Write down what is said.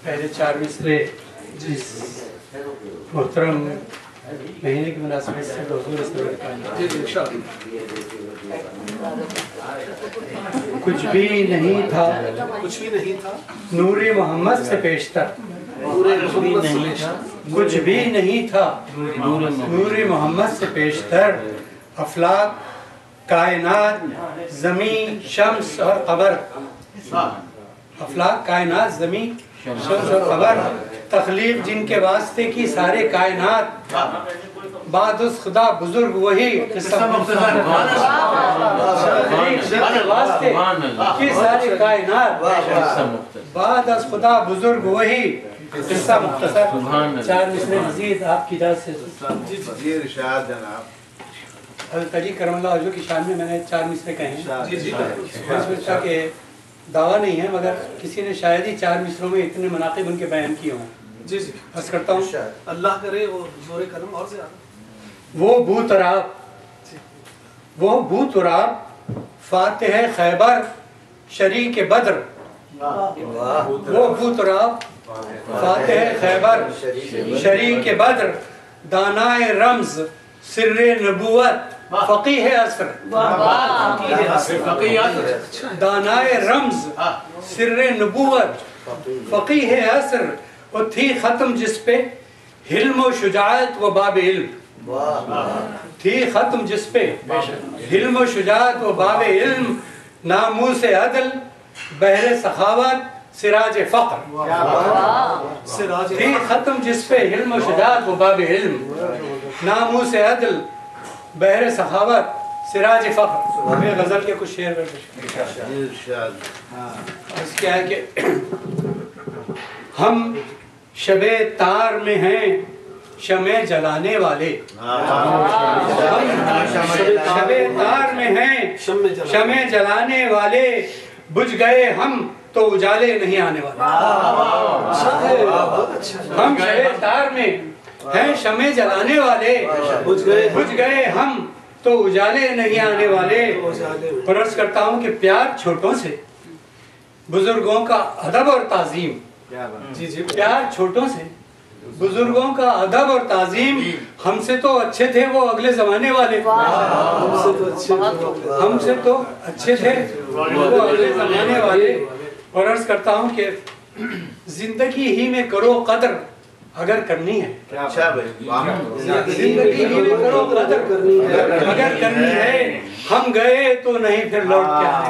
पहले 4 मिसरे जिस मुहतरम महीने की मुनासिबत से कुछ भी नहीं था नूरे मोहम्मद से पेशतर, कुछ भी नहीं था नूरे मोहम्मद से पेशतर। अफलाक, कायनात, ज़मीन, शम्स और क़मर, अफलाक, कायनात, ज़मीन, शम्स और क़मर, तख्लीक जिनके वास्ते की सारे कायनात, बाद उस खुदा बुजुर्ग वही वास्ते की सारे कायनात, बाद उस खुदा बुजुर्ग वही किस्सा मुख्तसर। 4 मिसरे मज़ीद आपकी इजाज़त से तजी करमल्लाह वजह की शान में मैंने 4 मिसरे कहे हैं। के दावा नहीं है, मगर किसी ने शायद ही 4 मिसरों में इतने मनाक़िब उनके बयान किए हों। जी जी बस करता हूँ, अल्लाह करे वो जोरे कलम और से वो बू तुराब फातिह खैबर शरीक बद्र, वो बू तुराब फातिह खैबर शरीक बद्र, दानाए रम्ज़ सिर्रे नबूवत फ़क़ीह असर, दानाए रम्ज़ सिर्रे नबूवत फ़क़ीह असर। वो थी ख़त्म जिस पे हिल्म व शुजाअत व बाब इल्म, थी ख़त्म जिस पे हिल्म व शुजाअत व बाब इल्म, नामूस अदल बहरे सखावत सिराज फ़ख्र, थी ख़त्म जिस पे हिल्म व शुजाअत व बाब इल्म, नामूस अदल बहरे सखावत सिराज फ़ख्र। मैं गज़ल के कुछ शेर क्या है कि हम शबे तार में हैं शमे जलाने वाले, शबे तार में हैं शमे जलाने वाले, बुझ गए हम तो उजाले नहीं आने वाले। हम शबे तार में हैं शमे जलाने वाले, बुझ गए हम तो उजाले नहीं आने वाले। अर्ज़ करता हूँ कि प्यार छोटों से बुजुर्गों का अदब और ताज़ीम, जी जी प्यार छोटों से बुजुर्गों का अदब और ताज़ीम, हमसे तो अच्छे थे वो अगले ज़माने वाले, हमसे तो अच्छे थे वो अगले ज़माने वाले। और अर्ज़ करता हूँ कि ज़िंदगी ही में करो कदर अगर करनी है, जिंदगी ही में करो कदर अगर करनी है, हम गए तो नहीं फिर लौट के आए।